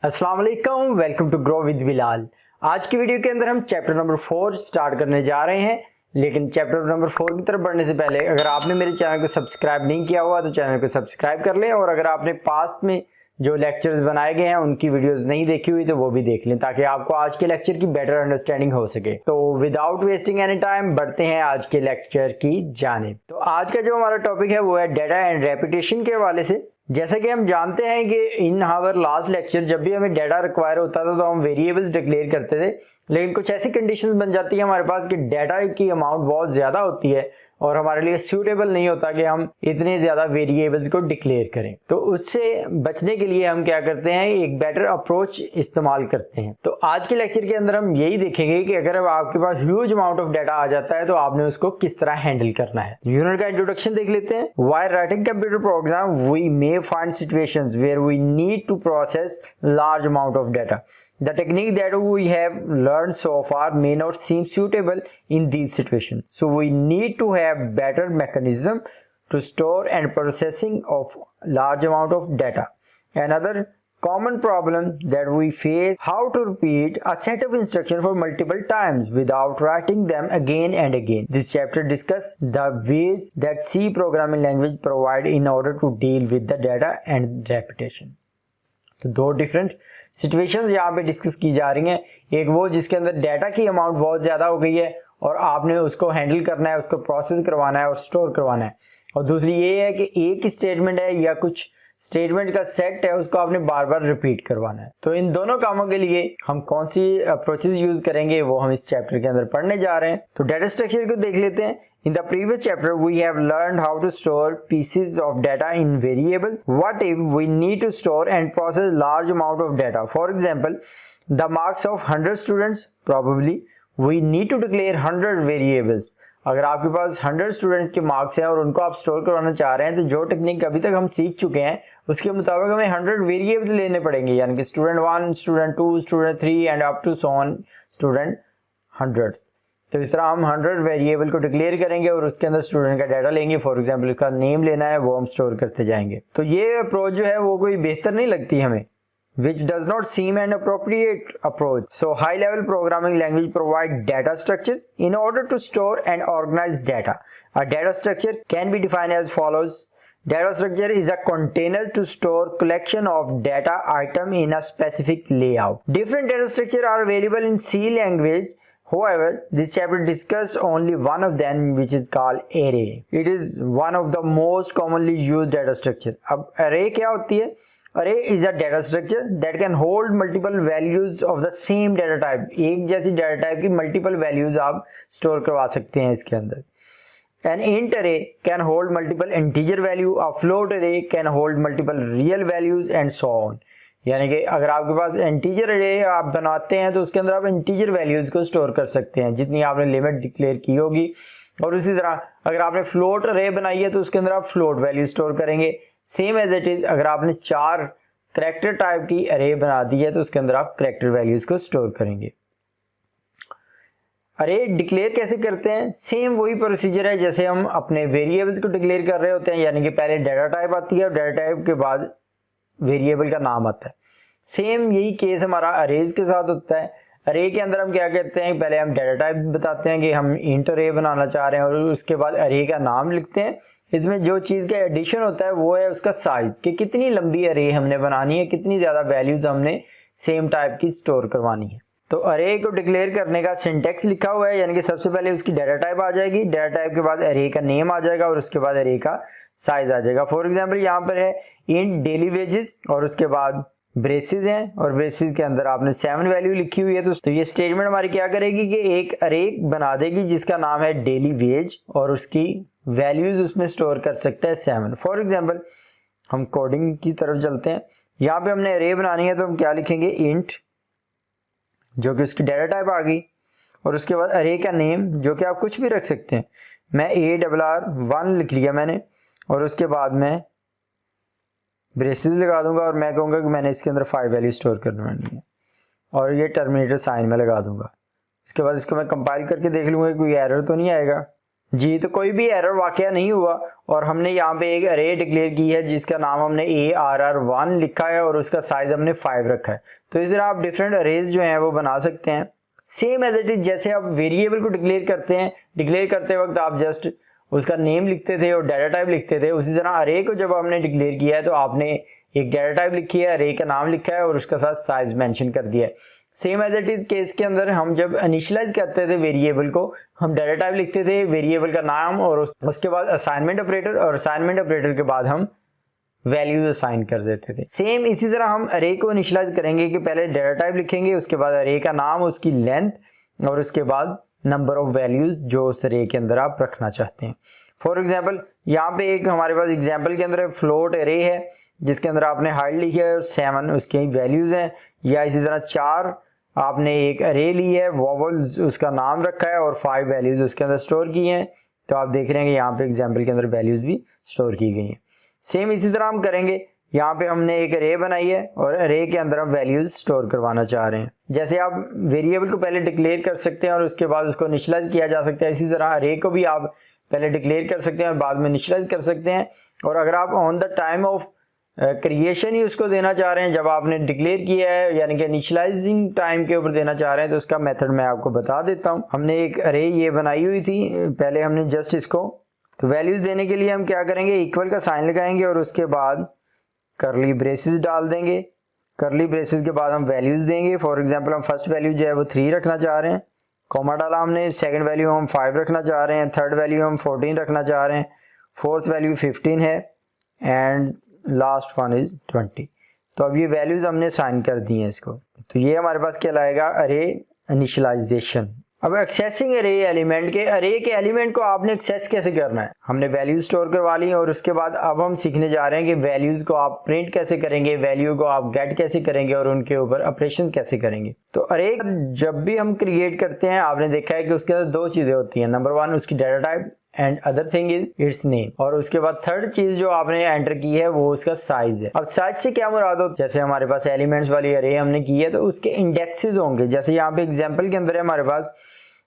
अस्सलाम वालेकुम, welcome to grow with Bilal. आज की वीडियो के अंदर हम चैप्टर नंबर 4 स्टार्ट करने जा रहे हैं। लेकिन चैप्टर नंबर 4 की तरफ बढ़ने से पहले अगर आपने मेरे चैनल को सब्सक्राइब नहीं किया हुआ तो चैनल को सब्सक्राइब कर लें, और अगर आपने पास्ट में जो लेक्चर्स बनाए गए हैं उनकी वीडियोस नहीं देखी हुई तो वो भी देख लें, ताकि आपको आज के लेक्चर की बेटर अंडरस्टैंडिंग हो सके। तो विदाउट वेस्टिंग एनी टाइम बढ़ते हैं आज के लेक्चर की जानिब। तो आज का जो हमारा टॉपिक है वो है डाटा एंड रेपिटेशन के हवाले से। जैसा कि हम जानते हैं कि इन आवर लास्ट लेक्चर जब भी हमें डाटा रिक्वायर होता था तो हम वेरिएबल्स डिक्लेयर करते थे, लेकिन कुछ ऐसी कंडीशंस बन जाती है हमारे पास कि डाटा की अमाउंट बहुत ज़्यादा होती है और हमारे लिए सूटेबल नहीं होता कि हम इतने ज़्यादा वेरिएबल्स को डिक्लेयर करें। तो उससे बचने के लिए हम क्या करते हैं, एक बेटर अप्रोच इस्तेमाल करते हैं। तो आज के लेक्चर के अंदर हम यही देखेंगे कि अगर आपके पास ह्यूज अमाउंट ऑफ डाटा आ जाता है तो आपने उसको किस तरह हैंडल करना है। यूनिट का इंट्रोडक्शन देख लेते हैं। While writing computer program we may find situations where we need to process large amount of data. The technique that we have learned so far may not seem suitable in these situations. So we need to have better mechanism to store and processing of large amount of data. Another common problem that we face, how to repeat a set of instructions for multiple times without writing them again and again. This chapter discusses the ways that C programming language provide in order to deal with the data and repetition. तो दो different situations यहाँ पे discuss की जा रही हैं। एक वो जिसके अंदर डाटा की अमाउंट बहुत ज़्यादा हो गई है और आपने उसको हैंडल करना है, उसको प्रोसेस करवाना है और स्टोर करवाना है, और दूसरी ये है कि एक ही स्टेटमेंट है या कुछ स्टेटमेंट का सेट है, उसको आपने बार बार रिपीट करवाना है। तो इन दोनों कामों के लिए हम कौन सी अप्रोचेस यूज करेंगे वो हम इस चैप्टर के अंदर पढ़ने जा रहे हैं। तो डाटा स्ट्रक्चर को देख लेते हैं। In the previous chapter, we have learned how to store pieces of data in variables. What if we need to store and process large amount of data? For example, the marks of 100 students, probably we need to declare 100 variables. अगर आपके पास 100 students के marks हैं और उनको आप store करवाना चाह रहे हैं तो जो टेक्निक अभी तक हम सीख चुके हैं उसके मुताबिक हमें 100 वेरिएबल्स लेने पड़ेंगे, यानी कि student 1, student 2, student 3 and up to so on student 100। तो इस तरह हम 100 वेरिएबल को डिक्लेयर करेंगे और उसके अंदर स्टूडेंट का डाटा लेंगे। फॉर एग्जांपल उसका नेम लेना है, वो हम स्टोर करते जाएंगे। तो ये अप्रोच जो है वो कोई बेहतर नहीं लगती हमें, which does not seem an appropriate approach. So high level programming language provide data structures in order to store and organize data. A data structure can be defined as follows. Data structure is a container to store collection of data item in a specific layout. Different data structures are available in C language. However, this chapter discusses only one of them, which is called array. It is one of the most commonly used data structure. अब array क्या होती है? Array is a data structure that can hold multiple values of the same data type. एक जैसी data type की multiple values आप store करवा सकते हैं इसके अंदर. An int array can hold multiple integer value. A float array can hold multiple real values and so on. यानी कि अगर आपके पास इंटीजर अरे आप बनाते हैं तो उसके अंदर आप इंटीजर वैल्यूज को स्टोर कर सकते हैं जितनी आपने लिमिट डिक्लेयर की होगी, और उसी तरह अगर आपने फ्लोट अरे बनाई है तो उसके अंदर आप फ्लोट वैल्यू स्टोर करेंगे। सेम एज इट इज अगर आपने 4 करैक्टर टाइप की अरे बना दी है तो उसके अंदर आप करैक्टर वैल्यूज को स्टोर करेंगे। अरे डिक्लेयर कैसे करते हैं? सेम वही प्रोसीजर है जैसे हम अपने वेरिएबल्स को डिक्लेयर कर रहे होते हैं, यानी कि पहले डाटा टाइप आती है और डाटा टाइप के बाद वेरिएबल का नाम आता है। सेम यही केस हमारा अरेज के साथ होता है। अरे के अंदर हम क्या करते हैं, पहले हम डाटा टाइप बताते हैं कि हम इंट अरे बनाना चाह रहे हैं और उसके बाद अरे का नाम लिखते हैं। इसमें जो चीज़ का एडिशन होता है वो है उसका साइज, कि कितनी लंबी अरे हमने बनानी है, कितनी ज़्यादा वैल्यूज हमने सेम टाइप की स्टोर करवानी है। तो अरे को डिक्लेयर करने का सिंटेक्स लिखा हुआ है, यानी कि सबसे पहले उसकी डाटा टाइप आ जाएगी, डाटा टाइप के बाद अरे का नेम आ जाएगा और उसके बाद अरे का साइज आ जाएगा। फॉर एग्जाम्पल यहाँ पर है इंट डेली वेजेस और उसके बाद ब्रेसेस हैं और ब्रेसेस के अंदर आपने 7 वैल्यू लिखी हुई है। तो ये स्टेटमेंट हमारी क्या करेगी कि एक अरे बना देगी जिसका नाम है डेली वेज और उसकी वैल्यूज उसमें स्टोर कर सकता है 7। फॉर एग्जांपल हम कोडिंग की तरफ चलते हैं। यहाँ पे हमने अरे बनानी है तो हम क्या लिखेंगे, इंट जो कि उसकी डाटा टाइप आ गई, और उसके बाद अरे का नेम जो कि आप कुछ भी रख सकते हैं। मैं ARR1 लिख लिया मैंने, और उसके बाद मैं ब्रेसेस लगा दूंगा और मैं कहूँगा कि मैंने इसके अंदर 5 वैल्यू स्टोर करनी है और ये टर्मिनेटर साइन में लगा दूंगा। इसके बाद इसको मैं कंपाइल करके देख लूँगा कोई एरर तो नहीं आएगा। जी, तो कोई भी एरर वाकया नहीं हुआ और हमने यहाँ पे एक अरे डिक्लेयर की है जिसका नाम हमने ARR1 लिखा है और उसका साइज हमने 5 रखा है। तो इस तरह आप डिफरेंट अरेज जो हैं वो बना सकते हैं। सेम एज इट इज जैसे आप वेरिएबल को डिक्लेयर करते हैं, डिक्लेयर करते वक्त आप जस्ट उसका नेम लिखते थे और डाटा टाइप लिखते थे, उसी तरह अरे को जब हमने डिक्लेयर किया है तो आपने एक डाटा टाइप लिखी है, अरे का नाम लिखा है और उसका साथ साइज मेंशन कर दिया है। Same as it is case के अंदर हम जब इनिशियलाइज करते थे वेरिएबल को, हम डाटा टाइप लिखते थे, वेरिएबल का नाम और उसके बाद असाइनमेंट ऑपरेटर और असाइनमेंट ऑपरेटर के बाद हम वैल्यूज असाइन कर देते थे। सेम इसी तरह हम अरे को इनिशियलाइज करेंगे कि पहले डाटा टाइप लिखेंगे, उसके बाद अरे का नाम, उसकी लेंथ और उसके बाद नंबर ऑफ वैल्यूज जो उस अरे के अंदर आप रखना चाहते हैं। फॉर एग्जांपल यहाँ पे एक हमारे पास एग्जांपल के अंदर फ्लोट अरे है जिसके अंदर आपने हाइट लिखी है और 7 उसकी वैल्यूज हैं, या इसी तरह 4 आपने एक अरे ली है, वॉवल्स उसका नाम रखा है और 5 वैल्यूज उसके अंदर स्टोर की हैं। तो आप देख रहे हैं कि यहाँ पे एग्जांपल के अंदर वैल्यूज भी स्टोर की गई हैं। सेम इसी तरह हम करेंगे, यहाँ पे हमने एक अरे बनाई है और अरे के अंदर हम वैल्यूज स्टोर करवाना चाह रहे हैं। जैसे आप वेरिएबल को पहले डिक्लेयर कर सकते हैं और उसके बाद उसको इनिशियलाइज किया जा सकता है, इसी तरह अरे को भी आप पहले डिक्लेयर कर सकते हैं और बाद में इनिशियलाइज कर सकते हैं। और अगर आप on the time of creation ही उसको देना चाह रहे हैं, जब आपने डिक्लेयर किया है यानी कि इनिशियलाइजिंग टाइम के ऊपर देना चाह रहे हैं, तो उसका मेथड मैं आपको बता देता हूं। हमने एक अरे ये बनाई हुई थी, पहले हमने जस्ट इसको तो वैल्यूज देने के लिए हम क्या करेंगे, इक्वल का साइन लगाएंगे और उसके बाद करली ब्रेसेस डाल देंगे। करली ब्रेसेस के बाद हम वैल्यूज देंगे। फॉर एग्जांपल हम फर्स्ट वैल्यू जो है वो 3 रखना चाह रहे हैं, कॉमा डाला हमने, सेकंड वैल्यू हम 5 रखना चाह रहे हैं, थर्ड वैल्यू हम 14 रखना चाह रहे हैं, फोर्थ वैल्यू 15 है एंड लास्ट वन इज 20। तो अब ये वैल्यूज हमने साइन कर दी हैं इसको। तो ये हमारे पास क्या लाएगा, अरे इनिशियलाइजेशन। अब एक्सेसिंग अरे एलिमेंट के, अरे के एलिमेंट को आपने एक्सेस कैसे करना है। हमने वैल्यूज स्टोर करवा ली और उसके बाद अब हम सीखने जा रहे हैं कि वैल्यूज को आप प्रिंट कैसे करेंगे, वैल्यू को आप गेट कैसे करेंगे और उनके ऊपर ऑपरेशन कैसे करेंगे। तो अरे जब भी हम क्रिएट करते हैं आपने देखा है कि उसके अंदर 2 चीजें होती हैं। नंबर 1 उसकी data type and other thing is it's name, और उसके बाद थर्ड चीज जो आपने एंटर की है वो उसका साइज है। अब साइज से क्या मुराद हो, जैसे हमारे पास एलिमेंट्स वाली अरे हमने की है तो उसके इंडेक्सेस होंगे। जैसे यहाँ पे एग्जांपल के अंदर है हमारे पास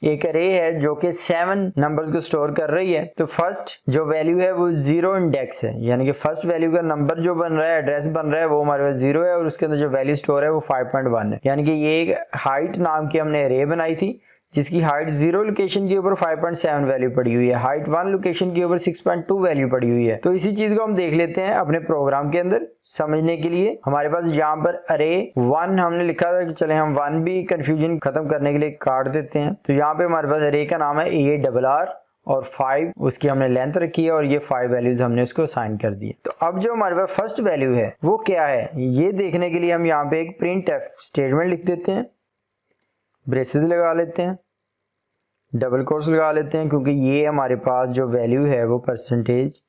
एक अरे है जो कि 7 नंबर्स को स्टोर कर रही है। तो फर्स्ट जो वैल्यू है वो 0 इंडेक्स है, यानी कि फर्स्ट वैल्यू का नंबर जो बन रहा है, एड्रेस बन रहा है, वो हमारे पास 0 है और उसके अंदर जो वैल्यू स्टोर है वो 5.1 है। यानी कि ये एक हाइट नाम की हमने अरे बनाई थी जिसकी हाइट 0 लोकेशन के ऊपर 5.7 वैल्यू पड़ी हुई है, हाइट 1 लोकेशन के ऊपर 6.2 वैल्यू पड़ी हुई है। तो इसी चीज को हम देख लेते हैं अपने प्रोग्राम के अंदर समझने के लिए। हमारे पास यहाँ पर अरे 1 हमने लिखा था कि चले हम 1 भी कंफ्यूजन खत्म करने के लिए काट देते हैं। तो यहाँ पे हमारे पास अरे का नाम है ARR और 5 उसकी हमने लेंथ रखी है और ये 5 वैल्यूज हमने उसको असाइन कर दी। तो अब जो हमारे पास फर्स्ट वैल्यू है वो क्या है ये देखने के लिए हम यहाँ पे एक प्रिंटफ स्टेटमेंट लिख देते हैं, ब्रेसेस लगा लेते हैं, डबल कोट्स लगा लेते हैं क्योंकि ये हमारे पास जो वैल्यू है वो परसेंटेज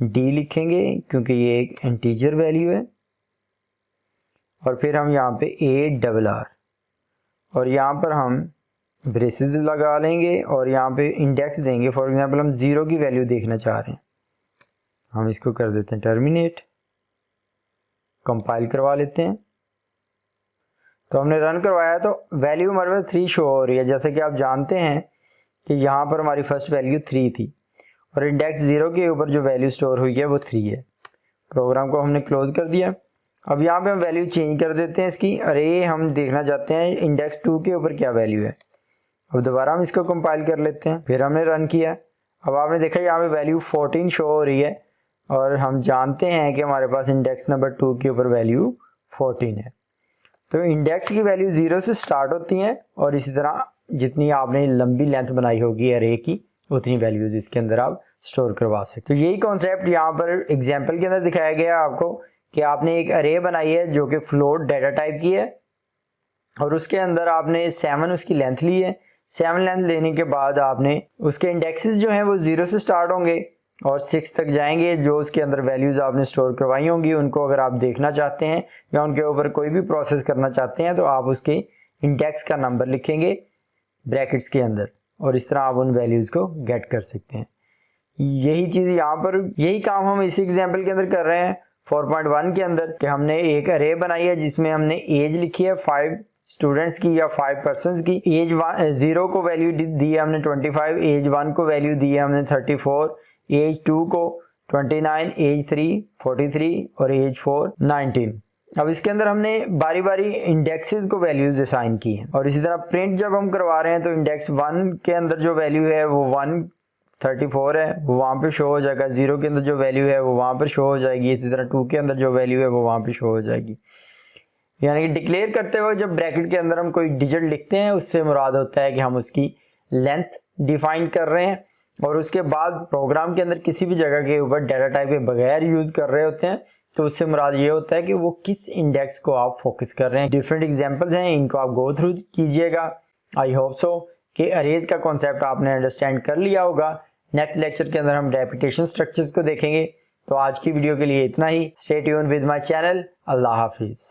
डी लिखेंगे क्योंकि ये एक इंटीजर वैल्यू है। और फिर हम यहाँ पे ARR और यहाँ पर हम ब्रेसेस लगा लेंगे और यहाँ पे इंडेक्स देंगे। फॉर एग्जांपल हम 0 की वैल्यू देखना चाह रहे हैं, हम इसको कर देते हैं टर्मिनेट, कंपाइल करवा लेते हैं। तो हमने रन करवाया तो वैल्यू हमारे पास 3 शो हो रही है। जैसे कि आप जानते हैं कि यहाँ पर हमारी फर्स्ट वैल्यू 3 थी और इंडेक्स 0 के ऊपर जो वैल्यू स्टोर हुई है वो 3 है। प्रोग्राम को हमने क्लोज कर दिया। अब यहाँ पे हम वैल्यू चेंज कर देते हैं इसकी। अरे हम देखना चाहते हैं इंडेक्स 2 के ऊपर क्या वैल्यू है। अब दोबारा हम इसको कंपाइल कर लेते हैं, फिर हमने रन किया। अब आपने देखा यहाँ पे वैल्यू 14 शो हो रही है और हम जानते हैं कि हमारे पास इंडेक्स नंबर 2 के ऊपर वैल्यू 14 है। तो इंडेक्स की वैल्यू 0 से स्टार्ट होती हैं और इसी तरह जितनी आपने लंबी लेंथ बनाई होगी अरे की उतनी वैल्यूज इसके अंदर आप स्टोर करवा सकते हो। तो यही कॉन्सेप्ट यहाँ पर एग्जांपल के अंदर दिखाया गया आपको कि आपने एक अरे बनाई है जो कि फ्लोट डाटा टाइप की है और उसके अंदर आपने 7 उसकी लेंथ ली है। 7 लेंथ लेने के बाद आपने उसके इंडेक्सेस जो हैं वो 0 से स्टार्ट होंगे और 6 तक जाएंगे। जो उसके अंदर वैल्यूज आपने स्टोर करवाई होंगी उनको अगर आप देखना चाहते हैं या उनके ऊपर कोई भी प्रोसेस करना चाहते हैं तो आप उसके इंडेक्स का नंबर लिखेंगे ब्रैकेट्स के अंदर और इस तरह आप उन वैल्यूज को गेट कर सकते हैं। यही चीज यहाँ पर, यही काम हम इस एग्जांपल के अंदर कर रहे हैं 4.1 के अंदर कि हमने एक अरे बनाई है जिसमें हमने एज लिखी है 5 स्टूडेंट्स की या 5 पर्सनस की। एज 0 को वैल्यू दी है हमने 25, एज 1 को वैल्यू दी है हमने 34, एज 2 को 29, एज 3 43 और एज 4 19। अब इसके अंदर हमने बारी बारी इंडेक्सेस को वैल्यूज असाइन की हैं और इसी तरह प्रिंट जब हम करवा रहे हैं तो इंडेक्स 1 के अंदर जो वैल्यू है वो 134 है, वो वहाँ पे शो हो जाएगा। 0 के अंदर जो वैल्यू है वो वहाँ पर शो हो जाएगी। इसी तरह 2 के अंदर जो वैल्यू है वो वहाँ पे शो हो जाएगी। यानी कि डिक्लेयर करते वक्त जब ब्रैकेट के अंदर हम कोई डिजिट लिखते हैं उससे मुराद होता है कि हम उसकी लेंथ डिफाइन कर रहे हैं और उसके बाद प्रोग्राम के अंदर किसी भी जगह के ऊपर डाटा टाइप के बगैर यूज कर रहे होते हैं तो उससे मुराद ये होता है कि वो किस इंडेक्स को आप फोकस कर रहे हैं। डिफरेंट एग्जांपल्स हैं, इनको आप गो थ्रू कीजिएगा। आई होप सो कि अरेज का कॉन्सेप्ट आपने अंडरस्टैंड कर लिया होगा। नेक्स्ट लेक्चर के अंदर हम रेपिटेशन स्ट्रक्चर्स को देखेंगे। तो आज की वीडियो के लिए इतना ही। Stay tuned with my channel. अल्लाह हाफिज।